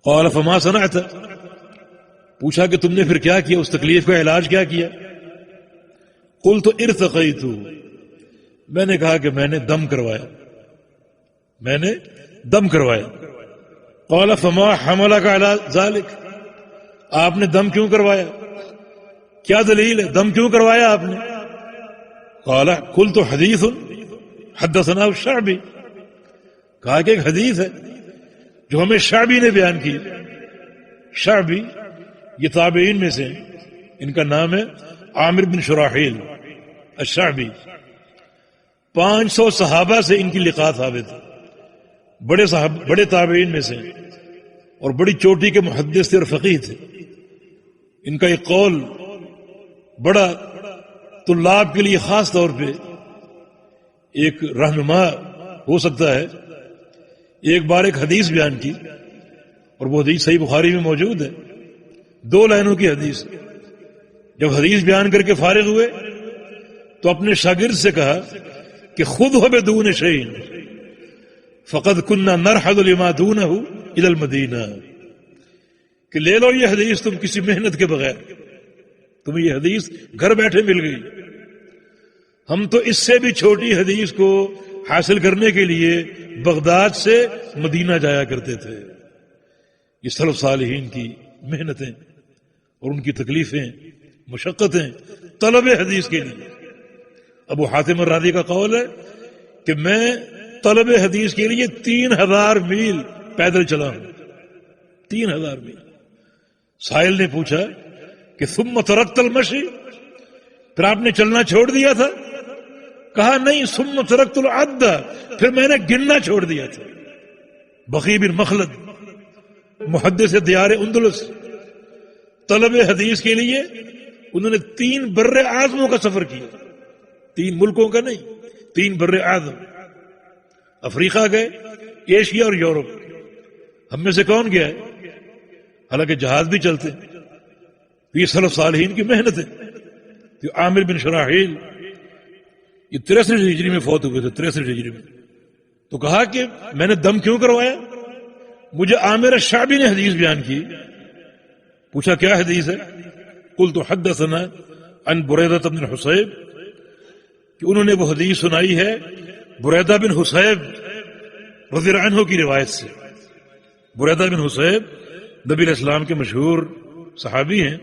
قال فما صنعت، پوچھا کہ تم نے پھر کیا کیا، اس تکلیف کا علاج کیا کیا؟ قلت ارتقیت، میں نے کہا کہ میں نے دم کروایا، میں نے دم کروایا۔ قال فما حملك على ذلك، آپ نے دم کیوں کروایا، کیا دلیل ہے، دم کیوں کروایا آپ نے؟ قال قلت حدیث حدثنا الشعبی، کہا کہ ایک حدیث ہے جو ہمیں شعبی نے بیان کی۔ شعبی یہ تابعین میں سے ہیں، ان کا نام ہے عامر بن شراحیل الشعبی، 500 صحابہ سے ان کی لقاء ثابت ہے، بڑے تابعین میں سے اور بڑی چوٹی کے محدث تھے اور فقیہ تھے۔ ان کا ایک قول بڑا طلاب کے لیے خاص طور پہ ایک رہنما ہو سکتا ہے۔ ایک بار ایک حدیث بیان کی، اور وہ حدیث صحیح بخاری میں موجود ہے، 2 لائنوں کی حدیث۔ جب حدیث بیان کر کے فارغ ہوئے تو اپنے شاگرد سے کہا کہ خود ہو بدون شیء فقد كنا نرحل لما دونه الى المدینہ، کہ لے لو یہ حدیث تم کسی محنت کے بغیر، تمہیں یہ حدیث گھر بیٹھے مل گئی۔ ہم تو اس سے بھی چھوٹی حدیث کو حاصل کرنے کے لیے بغداد سے مدینہ جایا کرتے تھے۔ یہ سلف صالحین کی محنتیں اور ان کی تکلیفیں، مشقتیں طلب حدیث کے لیے۔ ابو حاتم الرازی کا قول ہے کہ میں طلب حدیث کے لیے 3000 میل پیدل چلا ہوں، 3000 میل۔ سائل نے پوچھا کہ ثم ترکت المشی، پھر آپ نے چلنا چھوڑ دیا تھا؟ کہا نہیں، ثم ترکت العد، پھر میں نے گننا چھوڑ دیا تھا۔ بقی بن مخلد محدث دیار اندلس، طلب حدیث کے لیے انہوں نے 3 بر اعظموں کا سفر کیا، 3 ملکوں کا نہیں، 3 بر اعظم۔ افریقہ گئے، ایشیا اور یورپ۔ ہم میں سے کون گیا ہے؟ حالانکہ جہاز بھی چلتے۔ یہ سلف صالحین کی محنت ہے۔ تو عامر بن شراحیل یہ 63 ہجری میں فوت ہوئے تھے، 63 ہجری میں۔ تو کہا کہ میں نے دم کیوں کروایا؟ مجھے عامر الشعبی نے حدیث بیان کی۔ پوچھا کیا حدیث ہے؟ قلت حدثنا عن بریدہ بن حصیب، کہ انہوں نے وہ حدیث سنائی ہے بریدہ بن حصیب رضی اللہ عنہ کی روایت سے۔ بریدہ بن حصیب نبی علیہ السلام کے مشہور صحابی ہیں۔